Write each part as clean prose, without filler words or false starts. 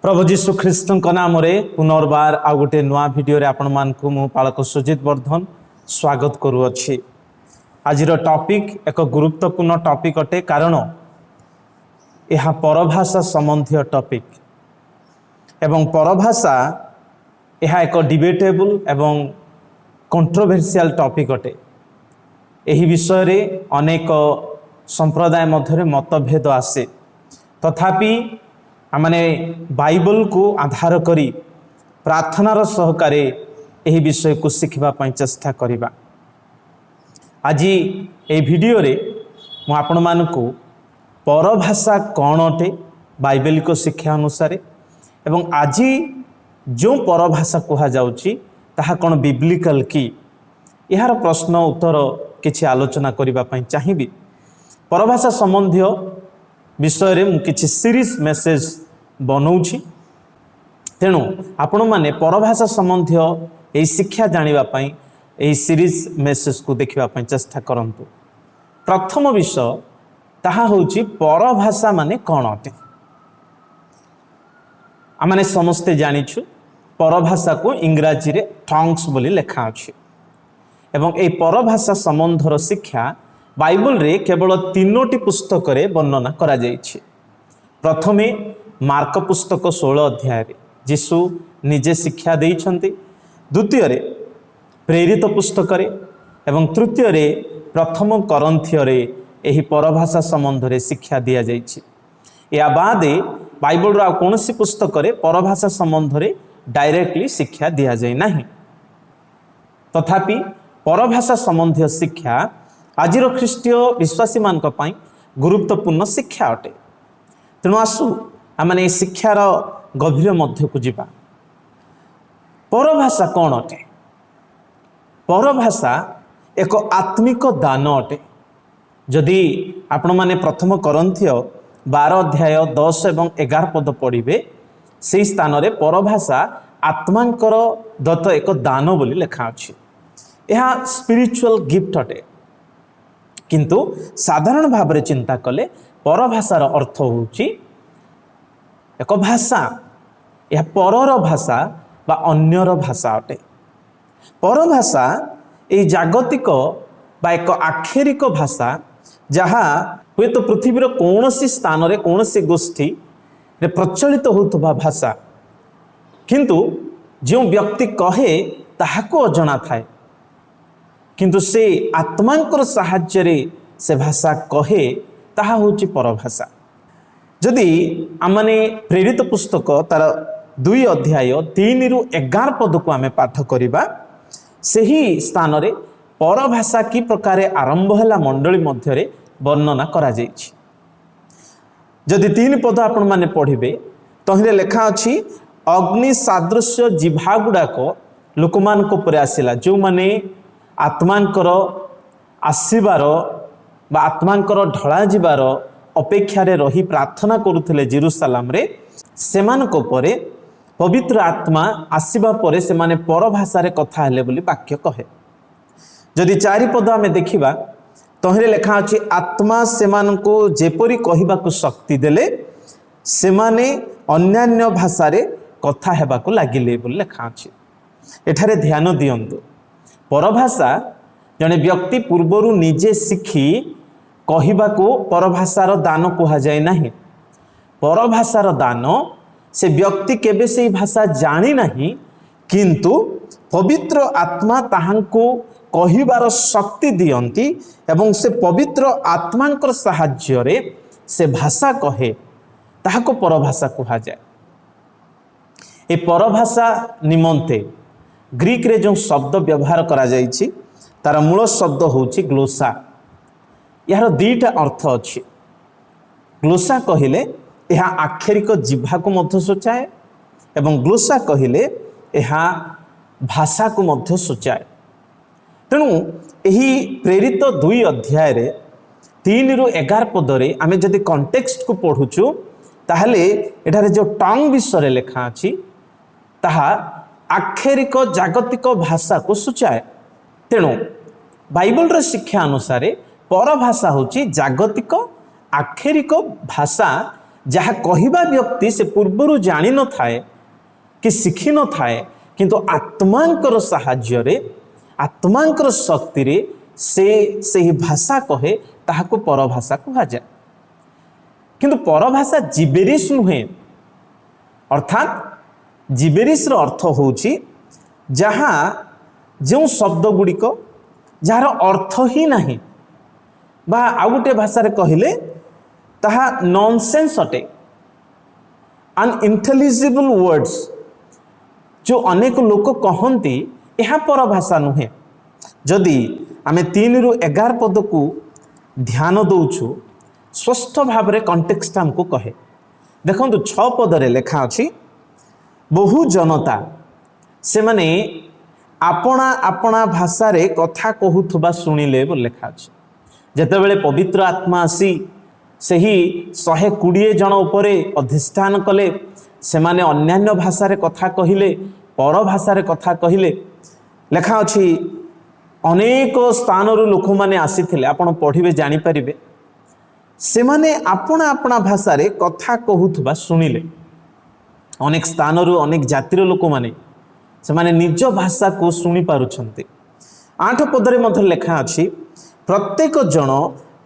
प्रभु जीशु ख्रीष्ट नाम पुनर्बार आउ गोटे नुआ भिडियो आपण मानकु मु पालक सुजित वर्धन स्वागत करुअछि। आज टॉपिक एक गुरुत्वपूर्ण टॉपिक अटे कारण यह परभाषा संबंधी टॉपिक एवं परभाषा यह एक डिबेटेबल एवं कंट्रोवर्शियल टॉपिक अटे। यही विषय रे अनेक संप्रदाय मध्य मतभेद आसे तथापि आमने बाइबल को आधार करी प्रार्थनार सहकारे यही विषय को शिखिबा पई चेष्टा करिबा। आज ये वीडियो रे मु आपण मानकु परभाषा कौन अटे बाइबलिक शिक्षा अनुसार एवं आज जो परभाषा कहा जाउची ताहा कौन बिब्लिकल की यार प्रश्न उत्तर किछि आलोचना करिबा पई चाहिबी। परभाषा संबंधी विषय रे मु किछि सीरीज मेसेज बनाऊँगी तेणु आपण माने परभाषा संबंधी यही शिक्षा जानिबा पई यही सीरीज मेसेज को देखिबा पई चेष्टा करंतु। प्रथम विषय ताहा होची परभाषा माने कौन अटे। आमने समस्ते जानिछु परभाषा को इंग्राजी रे टंग्स बोली लेखा अछि एवं ए परभाषा संबंधर शिक्षा बाइबल रे केवल 3टी पुस्तक रे वर्णना करा जायछि। प्रथमे मार्क पुस्तक 16 अध्याय रे यीशु निजे शिक्षा देइछन्ति, द्वितीय रे प्रेरित पुस्तक रे एवं तृतीय रे प्रथम करंथिय रे एही परभाषा संबंध रे शिक्षा दिया जायछि। या बादे बाइबल रा कोनोसी पुस्तक रे परभाषा संबंध रे डायरेक्टली शिक्षा दिया जाय नाही। तथापि परभाषा संबंधी शिक्षा आजिर ख्रीष्टीय विश्वासी मानक पई गुरुत्वपूर्ण शिक्षा अटे। तेणु आसु आमने शिक्षार गभीर मध्य को जीवा। परभाषा कौन अटे? परभाषा एक आत्मिक दान अटे। जदि आपण माने प्रथम करंथिय 12 अध्याय 10 एवं 11 पद पढ़िबे से स्थान रे परभाषा आत्मांकर दत्त एक दान बोली लेखा अछि। यह स्पिरिचुअल गिफ्ट अटे किंतु साधारण भाव में चिंता कले परभाषार अर्थ होची एक भाषा, यह परर भाषा बा अन्यर भाषा अटे। परभाषा ये जागतिक बा एक आक्षरिक भाषा जहाँ हुए तो पृथ्वीर कौनसी स्थान रे कौनसी गोष्ठी रे प्रचलित होतबा भाषा किंतु जो व्यक्ति कहे ताहाको अजଣା थाए किंतु से आत्मांकर साहाय्य रे से भाषा कहे ताहा होची परभाषा। जदि आमने प्रेरित पुस्तक तार 2 अध्याय 3 रु 11 पद को आमे पाठ करिबा सही स्थान रे परभाषा की प्रकार आरंभ होला मंडली मध्य रे वर्णना करा जायछि। जदि 3 पद आपण माने पढ़िबे तहिरे लेखा अछि अग्नि सादृश्य जिभा गुडाक लोकमान को पर आसिला जो माने आत्मांकर आसीबार बा आत्मांकर ढला जिबार अपेक्षा रे रही प्रार्थना करुथिले जेरुसालेम रे सेमान को परे पवित्र आत्मा आसीबा परे से माने परभाषा रे कथा हेले बोली वाक्य कहे। जदि 4 पद आमे देखिबा तहिरे लेखा अछि आत्मा सेमान को जेपरि कहिबा को शक्ति देले सेमाने अन्यान्य भाषा रे कथा हेबा को लागिले बोली लेखा अछि। एठारे ध्यान दियंतु परभाषा जने व्यक्ति पूर्वरु निजे शिखी कहिबा को परभाषार दान कहा जाए नहीं। परभाषार दान से व्यक्ति केबे से भाषा जानी नहीं किंतु पवित्र आत्मा ताहांको कहिबार शक्ति दियंती एवं से पवित्र आत्मांकर साहाय्य रे से भाषा कहे ताहाको परभाषा कहा जाए। ए परभाषा निमंते ग्रीक रे जो शब्द व्यवहार करा जायछि तार मूल शब्द होछि ग्लोसा। यार 2टा अर्थ अछि। ग्लोसा कहिले यह आक्षरिक जिह्वा को मध्य सूचाए एवं ग्लोसा कहिले यह भाषा को मध्य सूचाए। तेणु यही प्रेरित 2 अध्याय रे 3 रु 11 पद रे आमे जदि कॉन्टेक्स्ट को पढुछु ताहले एठारे जो टंग विषय लेखा अछि ताहा आक्षरिक जागतिक भाषा को सूचाए। तेणु बाइबल रे शिक्षा अनुसार परभाषा होची जागतिक आक्षरिक भाषा जहाँ कहवा व्यक्ति से पूर्वर जानी न थाए कि शिखी न थाए किंतु आत्मांकर साहाय्य आत्मांकर शक्ति रे से ही भाषा कहे ताहाको परभाषा कहा जाए। किंतु परभाषा जिबेरिश नुहे, अर्थात जिबेरिश रो अर्थ होउची जहाँ जो शब्द गुड़िक जार अर्थ ही नहीं बा आउ गोटे भाषा रे कहिले ताहा नॉनसेंस अटे, अनइंटेलिजिबल वर्ड्स जो अनेक लोक कहती यह परभाषा नुहे। जदि आमे 3 ରୁ 11 पद को ध्यान दौचु स्पष्ट भाव में कंटेक्स्ट हमको कहे। देखो 6 पद रे लेखा अछि बहु जनता से माने आपणा आपणा भाषा रे कथा कहूथबा सुनिले बोल लेखा अछि। जेतेबेले पवित्र आत्मा आसी सही 120 जन उपरे अधिष्ठान कले, से माने अन्यान्य भाषा रे कथा कहिले, पर भाषा रे कथा कहिले। लेखा अछि अनेक स्थान लोक मैंने आसीथिले, आपण पढ़िबे जानि परिबे से माने आपणा आपणा भाषा रे कथा कहूथबा सुनिले। अनेक स्थान अनेक जातिर लोक माने से माने निज भाषा को सुनी पारुछन्ते। 8 पदरे मध्य लेखा अछि प्रत्येक जन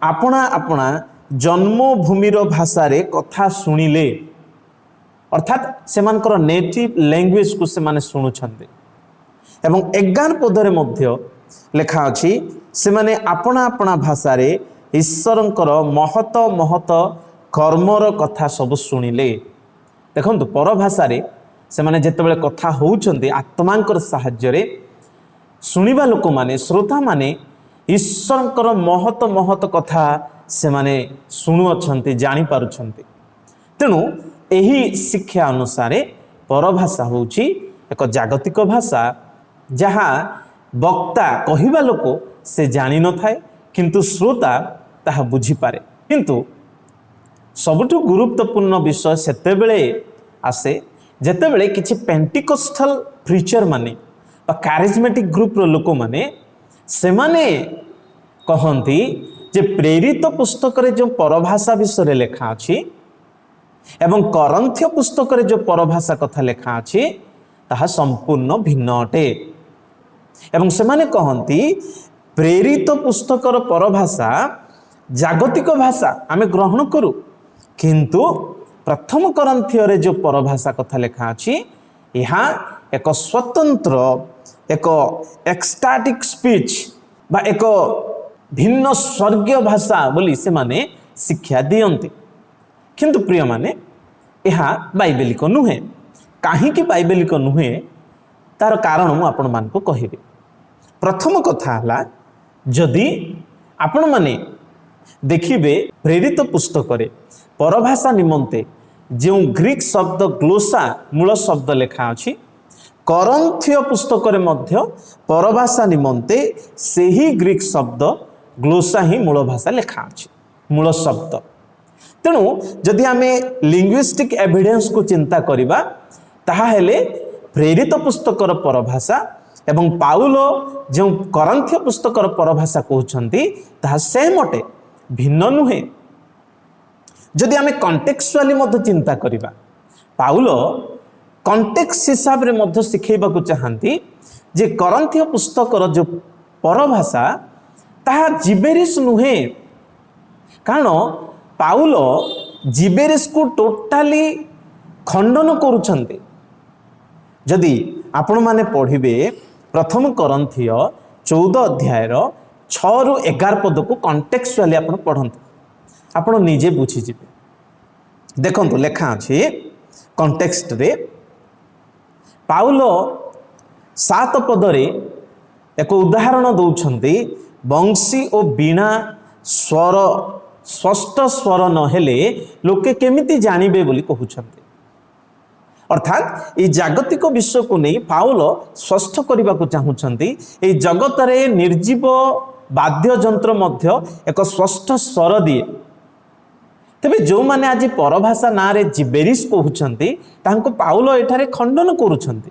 आपणा आपणा जन्मभूमिर भाषा रे कथा सुनिले, अर्थात सेमानकर नेटिव लैंग्वेज को से माने सुनुछन्ते। एवं 11 पदरे मध्य लेखा अछि से माने आपणा आपणा भाषा रे ईश्वरंकर महत महत कर्मर कथा सब सुनिले। देखंतु पर भाषा रे से माने जेतेबेले कथा होउछन्ते आत्मांकर साहाय्य रे सुनिबा लोक माने श्रोता माने ईश्वरंकर महत महत कथा से माने सुनु अछन्ते, जानि पारुछन्ते। तेणु एही शिक्षा अनुसार परभाषा होउछि एक जागतिक भाषा जहाँ वक्ता कहवा लोक से जानी न थाए किंतु श्रोता ताहा बुझी पारे। किंतु सबुठु गुरुत्वपूर्ण विषय सेतेबेले आसे जेतेबेले किछि पेंटिकोस्टल प्रीचर माने बा कैरिज्मेटिक ग्रुप रो लोक माने से माने कहंती जे प्रेरित पुस्तक रे जो परभाषा विषय लेखा अछि एवं करंथ्य पुस्तक रे जो परभाषा कथा लेखा अछि ताहा संपूर्ण भिन्न अटे। एवं से माने कहंती प्रेरित पुस्तकर परभाषा जागतिक भाषा आमे ग्रहण करू, किंतु प्रथम करंथ्य रे जो परभाषा कथा लेखा अछि यहाँ एक स्वतंत्र एक एक्सटाटिक स्पीच बा एक भिन्न स्वर्गीय भाषा बोली से माने शिक्षा दियंती। किंतु प्रिय माने यहाँ बाइबेलिक नुहे। काहींकि बाइबेलिक नुहे तार कारण मु आपण मान को कहिबे। प्रथम कथा हला जदि आपण माने देखिबे प्रेरित पुस्तक रे परभाषा निमंते जो ग्रीक शब्द ग्लोसा मूल शब्द लेखा अछि, करंथ्य पुस्तक रे मध्य परभाषा निमंते सेही ग्रीक शब्द ग्लोसा ही मूल भाषा लेखा अछि, मूल शब्द। तेणु जदि आमे लिंग्विस्टिक एविडेंस को चिंता करिबा ताहा हेले प्रेरित पुस्तकर परभाषा एवं पाउल जो करंथ्य पुस्तकर परभाषा कहउछन्ती ताहा सेम अटे, भिन्न नुहे। जदि आमे कॉन्टेक्चुअली मध्य चिंता करिबा पाउल कॉन्टेक्स्ट हिसाब रे मध्य सिखेबाकू चाहंती जे करंथ्य पुस्तकर जो परभाषा ताहा जिबेरिश नुहे। कारण पाउल जिबेरिश को टोटाली खंडन करुछन्ते। जदि आपण माने पढ़िबे प्रथम करंथीय 14 अध्याय 6 ରୁ 11 पद को कॉन्टेक्चुअली आपण पढ़ंतु, आपण निजे बुझी जिबे। देखंतु लेखा अछि कॉन्टेक्स्ट रे पाउल 7 पद रे एक उदाहरण दउछन्ती बंशी और बीणा स्वर स्पष्ट स्वर न हेले लोके केमिति जानिबे बोली कहउछन्ती। अर्थात ये जागतिक विश्व को नहीं पाउल स्पष्ट करने को चाहूँगी ये जगत रे निर्जीव वाद्य जंत्र मध्य एक स्पष्ट स्वर दिए। तेबे जो माने आज परभाषा ना रे जिबेरिश कहउछन्ती तांको पाउल एठारे खंडन करूछन्ती।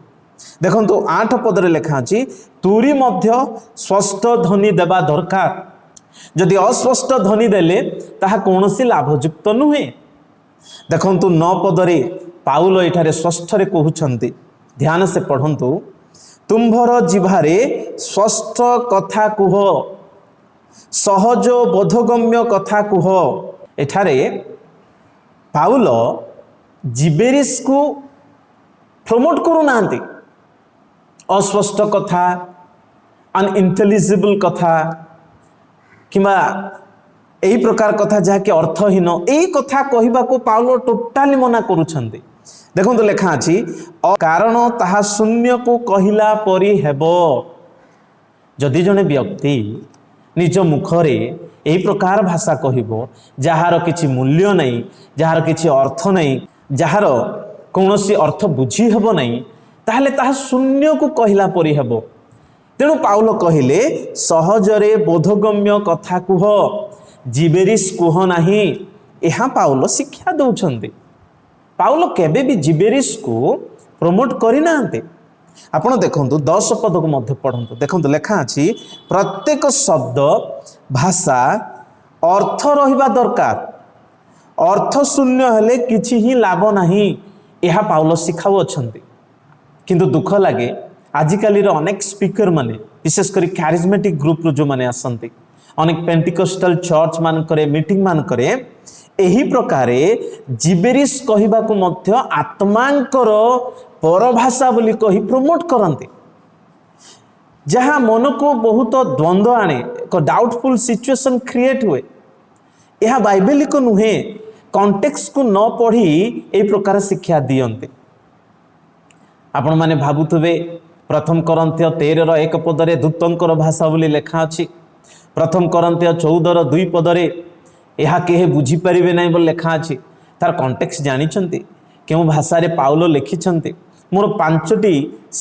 देखंतु 8 पद रे लेखा अछि तुरी मध्य स्पष्ट ध्वनि देबा दरकार। जदि अस्पष्ट ध्वनि देले ताहा कोनोसी लाभयुक्त नुहे। ଦେଖନ୍ତୁ 9 ପଦରେ ପାଉଲ ଏଠାରେ ଷଷ୍ଠରେ କହୁଛନ୍ତି, ଧ୍ୟାନ ସେ ପଢ଼ନ୍ତୁ। ତୁମ୍ଭର ଜିଭାରେ ସ୍ପଷ୍ଟ କଥା କୁହ, ସହଜ ବୋଧଗମ୍ୟ କଥା କୁହ। ଏଠାରେ ପାଉଲ ଜିବେରିସକୁ ପ୍ରମୋଟ କରୁନାହାନ୍ତି। ଅସ୍ପଷ୍ଟ କଥା, ଅନଇଣ୍ଟେଲିଜିବଲ୍ କଥା କିମ୍ବା ଏହି ପ୍ରକାର କଥା ଯାହାକି ଅର୍ଥହୀନ, ଏହି କଥା କହିବାକୁ ପାଉଲ ଟୋଟାଲି ମନା କରୁଛନ୍ତି। ଦେଖନ୍ତୁ ଲେଖା ଅଛି, କାରଣ ତାହା ଶୂନ୍ୟକୁ କହିଲା ପରି ହେବ। ଯଦି ଜଣେ ବ୍ୟକ୍ତି ନିଜ ମୁଖରେ ଏହି ପ୍ରକାର ଭାଷା କହିବ ଯାହାର କିଛି ମୂଲ୍ୟ ନାହିଁ, ଯାହାର କିଛି ଅର୍ଥ ନାହିଁ, ଯାହାର କୌଣସି ଅର୍ଥ ବୁଝି ହେବ ନାହିଁ, ତାହେଲେ ତାହା ଶୂନ୍ୟକୁ କହିଲା ପରି ହେବ। ତେଣୁ ପାଉଲ କହିଲେ ସହଜରେ ବୋଧଗମ୍ୟ କଥା କୁହ, ଜିବେରିସ୍ କୁହ ନାହିଁ। ଏହା ପାଉଲ ଶିକ୍ଷା ଦେଉଛନ୍ତି। ପାଉଲ କେବେ ବି ଜିବେରିସ୍କୁ ପ୍ରମୋଟ କରିନାହାନ୍ତି। ଆପଣ ଦେଖନ୍ତୁ 10 ପଦକୁ ମଧ୍ୟ ପଢ଼ନ୍ତୁ। ଦେଖନ୍ତୁ ଲେଖା ଅଛି, ପ୍ରତ୍ୟେକ ଶବ୍ଦ ଭାଷା ଅର୍ଥ ରହିବା ଦରକାର। ଅର୍ଥ ଶୂନ୍ୟ ହେଲେ କିଛି ହିଁ ଲାଭ ନାହିଁ, ଏହା ପାଉଲ ଶିଖାଉଅଛନ୍ତି। କିନ୍ତୁ ଦୁଃଖ ଲାଗେ, ଆଜିକାଲିର ଅନେକ ସ୍ପିକର ମାନେ, ବିଶେଷ କରି କ୍ୟାରିଜମେଟିକ୍ ଗ୍ରୁପରୁ ଯେଉଁମାନେ ଆସନ୍ତି, ଅନେକ ପେଣ୍ଟିକୋଷ୍ଟାଲ ଚର୍ଚ୍ଚ ମାନଙ୍କରେ, ମିଟିଂ ମାନଙ୍କରେ ଏହି ପ୍ରକାରେ ଜିବେରିସ୍ କହିବାକୁ ମଧ୍ୟ ଆତ୍ମାଙ୍କର ପରଭାଷା ବୋଲି କହି ପ୍ରମୋଟ କରନ୍ତି, ଯାହା ମନକୁ ବହୁତ ଦ୍ୱନ୍ଦ୍ୱ ଆଣେ, ଏକ ଡାଉଟଫୁଲ ସିଚୁଏସନ କ୍ରିଏଟ ହୁଏ। ଏହା ବାଇବେଲିକ ନୁହେଁ। କଣ୍ଟେକ୍ସକୁ ନ ପଢ଼ି ଏହି ପ୍ରକାର ଶିକ୍ଷା ଦିଅନ୍ତି। ଆପଣମାନେ ଭାବୁଥିବେ 1 କରନ୍ଥୀୟ 13:1 ପଦରେ ଦୂତଙ୍କର ଭାଷା ବୋଲି ଲେଖା ଅଛି। 1 କରନ୍ଥୀୟ 14:2 ପଦରେ ଏହା କେହି ବୁଝିପାରିବେ ନାହିଁ ବୋଲି ଲେଖା ଅଛି। ତାର କଣ୍ଟେକ୍ସ ଜାଣିଛନ୍ତି? କେଉଁ ଭାଷାରେ ପାଉଲ ଲେଖିଛନ୍ତି? ମୋର 5ଟି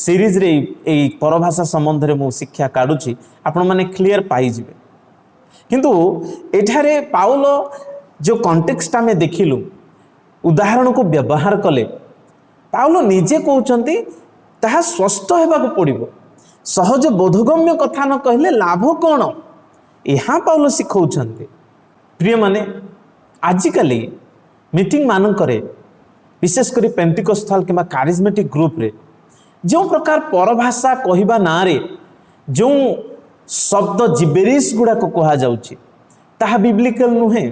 ସିରିଜରେ ଏହି ପରଭାଷା ସମ୍ବନ୍ଧରେ ମୁଁ ଶିକ୍ଷା କାଢ଼ୁଛି, ଆପଣମାନେ କ୍ଲିଅର ପାଇଯିବେ। କିନ୍ତୁ ଏଠାରେ ପାଉଲ ଯେଉଁ କଣ୍ଟେକ୍ସଟା ଆମେ ଦେଖିଲୁ, ଉଦାହରଣକୁ ବ୍ୟବହାର କଲେ, ପାଉଲ ନିଜେ କହୁଛନ୍ତି ତାହା ସ୍ପଷ୍ଟ ହେବାକୁ ପଡ଼ିବ। ସହଜ ବୋଧଗମ୍ୟ କଥା ନ କହିଲେ ଲାଭ କ'ଣ? ଏହା ପାଉଲ ଶିଖାଉଛନ୍ତି। ପ୍ରିୟମାନେ, ଆଜିକାଲି ମିଟିଂ ମାନଙ୍କରେ, ବିଶେଷ କରି ପେଣ୍ଟିକୋଷ୍ଟାଲ କିମ୍ବା କାରିଜମେଟିକ୍ ଗ୍ରୁପରେ ଯେଉଁ ପ୍ରକାର ପରଭାଷା କହିବା ନାଁରେ ଯେଉଁ ଶବ୍ଦ ଜିବେରିସ୍ ଗୁଡ଼ାକ କୁହାଯାଉଛି, ତାହା ବିବ୍ଲିକାଲ ନୁହେଁ।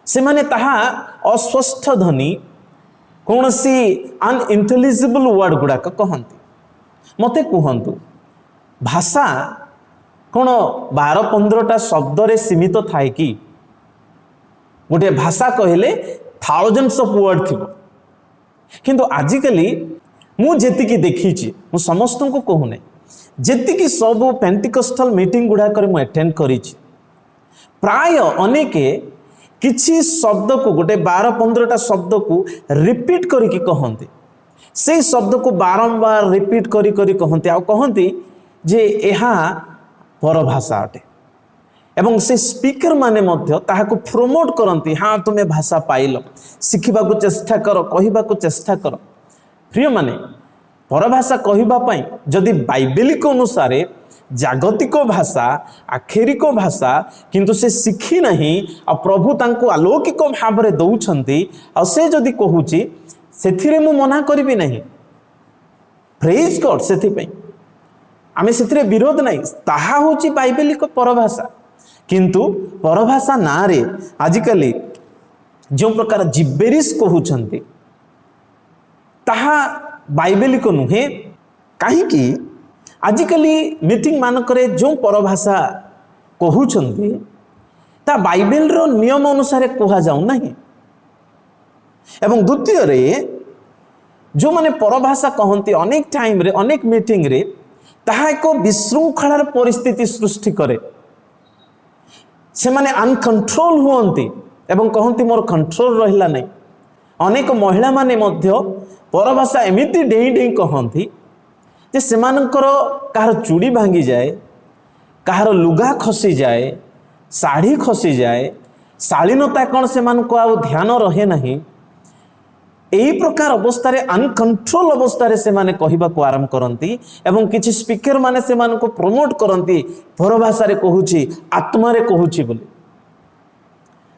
ସେମାନେ ତାହା ଅସ୍ପଷ୍ଟ ଧ୍ୱନି, କୌଣସି ଅନଇଣ୍ଟେଲିଜିବଲ୍ ୱାର୍ଡ ଗୁଡ଼ାକ କହନ୍ତି। ମୋତେ କୁହନ୍ତୁ, ଭାଷା କ'ଣ 12-15ଟା ଶବ୍ଦରେ ସୀମିତ ଥାଏ କି? ଗୋଟିଏ ଭାଷା କହିଲେ ଥାଉଜେଣ୍ଡସ୍ ଅଫ୍ ୱାର୍ଡ ଥିବ। କିନ୍ତୁ ଆଜିକାଲି ମୁଁ ଯେତିକି ଦେଖିଛି, ମୁଁ ସମସ୍ତଙ୍କୁ କହୁନାହିଁ, ଯେତିକି ସବୁ ପେଣ୍ଟିକୋଷ୍ଟାଲ ମିଟିଂ ଗୁଡ଼ାକରେ ମୁଁ ଆଟେଣ୍ଡ କରିଛି, ପ୍ରାୟ ଅନେକ କିଛି ଶବ୍ଦକୁ, ଗୋଟେ 12-15ଟା ଶବ୍ଦକୁ ରିପିଟ୍ କରିକି କହନ୍ତି। ସେଇ ଶବ୍ଦକୁ ବାରମ୍ବାର ରିପିଟ୍ କରି କରି କହନ୍ତି, ଆଉ କହନ୍ତି ଯେ ଏହା ପରଭାଷା ଅଟେ। ଏବଂ ସେ ସ୍ପିକର ମାନେ ମଧ୍ୟ ତାହାକୁ ପ୍ରମୋଟ କରନ୍ତି। ହଁ, ତୁମେ ଭାଷା ପାଇଲ, ଶିଖିବାକୁ ଚେଷ୍ଟା କର, କହିବାକୁ ଚେଷ୍ଟା କର। ପ୍ରିୟମାନେ, ପରଭାଷା କହିବା ପାଇଁ ଯଦି ବାଇବେଲିକ ଅନୁସାରେ ଜାଗତିକ ଭାଷା, ଆକ୍ଷରିକ ଭାଷା କିନ୍ତୁ ସେ ଶିଖି ନାହିଁ, ଆଉ ପ୍ରଭୁ ତାଙ୍କୁ ଆଲୌକିକ ଭାବରେ ଦେଉଛନ୍ତି, ଆଉ ସେ ଯଦି କହୁଛି, ସେଥିରେ ମୁଁ ମନା କରିବି ନାହିଁ। ପ୍ରେଜ୍ ଗଡ୍। ସେଥିପାଇଁ ଆମେ ସେଥିରେ ବିରୋଧ ନାହିଁ, ତାହା ହେଉଛି ବାଇବେଲିକ ପରଭାଷା। କିନ୍ତୁ ପରଭାଷା ନାଁରେ ଆଜିକାଲି ଯେଉଁ ପ୍ରକାର ଜିବେରିସ୍ କହୁଛନ୍ତି, ତାହା ବାଇବେଲିକ ନୁହେଁ। କାହିଁକି? ଆଜିକାଲି ମିଟିଂ ମାନଙ୍କରେ ଯେଉଁ ପରଭାଷା କହୁଛନ୍ତି, ତା ବାଇବେଲର ନିୟମ ଅନୁସାରେ କୁହାଯାଉ ନାହିଁ। ଏବଂ ଦ୍ୱିତୀୟରେ, ଯେଉଁମାନେ ପରଭାଷା କହନ୍ତି, ଅନେକ ଟାଇମ୍ରେ, ଅନେକ ମିଟିଂରେ ତାହା ଏକ ବିଶୃଙ୍ଖଳାର ପରିସ୍ଥିତି ସୃଷ୍ଟି କରେ। ସେମାନେ ଅନକଣ୍ଟ୍ରୋଲ ହୁଅନ୍ତି ଏବଂ କହନ୍ତି ମୋର କଣ୍ଟ୍ରୋଲ ରହିଲା ନାହିଁ। ଅନେକ ମହିଳାମାନେ ମଧ୍ୟ ପରଭାଷା ଏମିତି ଡେଇଁ ଡେଇଁ କହନ୍ତି ଯେ ସେମାନଙ୍କର କାହାର ଚୁଡ଼ି ଭାଙ୍ଗିଯାଏ, କାହାର ଲୁଗା ଖସିଯାଏ, ଶାଢ଼ୀ ଖସିଯାଏ, ଶାଳୀନତା କ'ଣ ସେମାନଙ୍କୁ ଆଉ ଧ୍ୟାନ ରହେ ନାହିଁ। ଏହି ପ୍ରକାର ଅବସ୍ଥାରେ, ଅନକଣ୍ଟ୍ରୋଲ ଅବସ୍ଥାରେ ସେମାନେ କହିବାକୁ ଆରମ୍ଭ କରନ୍ତି ଏବଂ କିଛି ସ୍ପିକର ମାନେ ସେମାନଙ୍କୁ ପ୍ରମୋଟ କରନ୍ତି, ପରଭାଷାରେ କହୁଛି, ଆତ୍ମାରେ କହୁଛି ବୋଲି।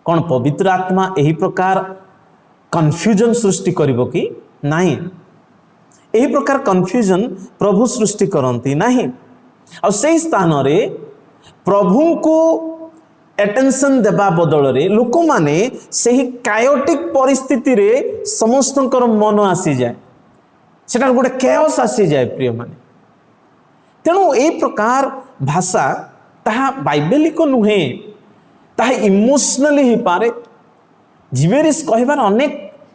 कौन पवित्र आत्मा यही प्रकार कन्फ्यूजन सृष्टि करिबो कि नहीं? यही प्रकार कन्फ्यूजन प्रभु सृष्टि करती नहीं। और से स्थान रे प्रभु को एटेंशन देवा बदल रे लोक माने सही कायोटिक परिस्थिति रे समस्त मन आसी जाए, सेटा गोटे केओस आसी जाए प्रिय माने। तेणु ए प्रकार भाषा ताहा बाइबेलिक नुहे, ताहा इमोशनली ही पारे। जिबेरिस कहबार अनेक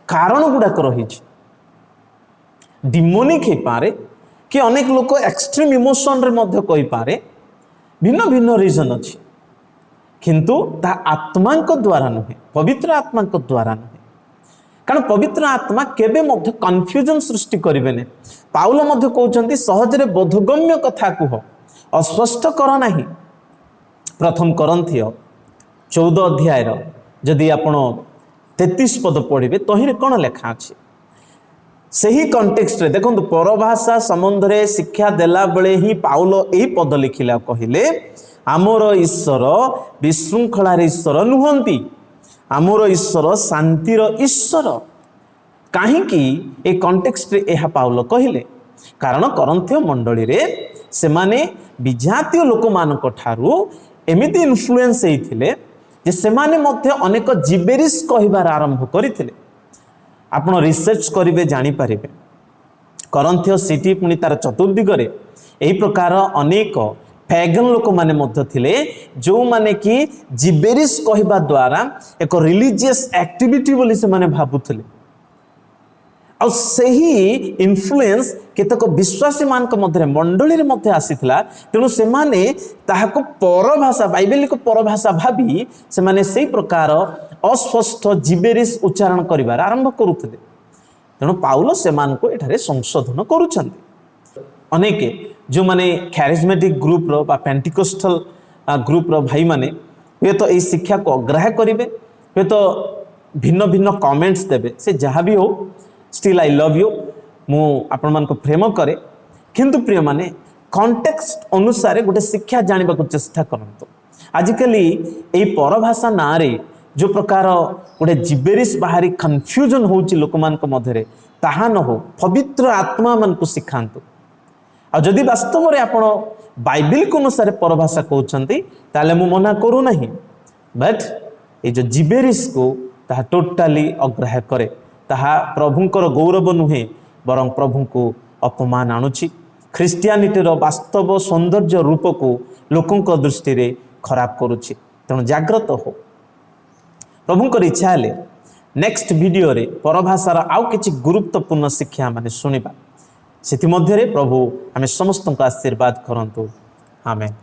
कारण गुड़ाक रही, डिमोनिक ही पारे कि अनेक लोक एक्सट्रीम इमोशन रे मध्य कहि पारे, भिन्न भिन्न रीजन अच्छी, किंतु ताहा आत्मा द्वारा नुहे, पवित्र आत्मा द्वारा नुहे। कारण पवित्र आत्मा केबे मध्य कन्फ्यूजन सृष्टि करें। पाउल मध्य कहते सहजरे बोधगम्य कथा कह, अस्पष्ट कर नहीं। प्रथम करंथियो 14 अध्याय जदि आपण 33 पद पढ़े तहिरे कौन लेखा अच्छे सही कंटेक्स्ट रे देखो, परभाषा संबंध में शिक्षा देला बेले ही पाउल यही पद लिखिला, कहले आमर ईश्वर विशृंखलार ईश्वर नुहंती, आमर ईश्वर शांतिर ईश्वर। काहींकि ए कंटेक्स्ट रे एहा पाउल कहले, कारण करंथीय मंडली रे सेमाने विजातीय लोक मानक ठारू एमिति इन्फ्लुएंस हेइथिले जे सेमाने मध्य अनेक जिबेरिस कहिबार आरंभ करिथिले। आपण रिसर्च करिवे जानि पारिबे करंथीय सिटी पुनी तार चतुर्दिगरे एही प्रकार अनेक पैगन लोक माने मध्य थिले जो माने कि जिबेरिस कहिबा द्वारा एक रिलीजियस एक्टिविटी बोली से माने भाबुथिले। और सही इन्फ्लुएंस केतक विश्वासी मान मध्य मंडली रे मध्य आसीथिला। तेणु से माने ताहाको परभाषा बाइबेलिक परभाषा भाबी से माने सेही प्रकार अस्पष्ट जिबेरिस उच्चारण करिबार आरंभ करुथिले। तेणु पाउल से मान को एठारे संशोधन करूछन्ति। अनेक जो माने कैरिज्मेटिक ग्रुप रो बा पेंटिकोस्टल ग्रुप रो भाई माने ये तो ए शिक्षा को अग्राह्य करिवे, ये तो भिन्न भिन्न कमेंट्स देबे, से जहाँ भी हो स्टिल आई लव यू, मु आपण मान को प्रेम करे। किंतु प्रिय माने कॉन्टेक्स्ट अनुसार गोटे शिक्षा जानवा को चेष्टा करंतु। आजिकली एई परभाषा ना रे जो प्रकार गोटे जिबेरिस बाहरी कन्फ्यूजन होउची लोक मान को मध्य रे, ताहा न हो, पवित्र आत्मा मान को सिखांतु। आ जदि वास्तव में आपण बाइबेलिक अनुसार परभाषा कहउछंती ताले मु मना करू नहीं, बट ए जो जिबेरिस को ताहा टोटाली अग्राह्य करे, ताहा प्रभुंकर गौरव नुहे बरं प्रभु को अपमान आणुछि। ख्रिस्टियानिटीर वास्तव सौंदर्य रूप को लोकों दृष्टि रे खराब करुछि। तेणु जाग्रत हो। प्रभुंकर इच्छा हेले नेक्स्ट वीडियो रे परभाषार आउ किछि गुरुत्वपूर्ण शिक्षा माने सुनिबा। सेति मध्य रे प्रभु आमे समस्त को आशीर्वाद करंतु। आमेन।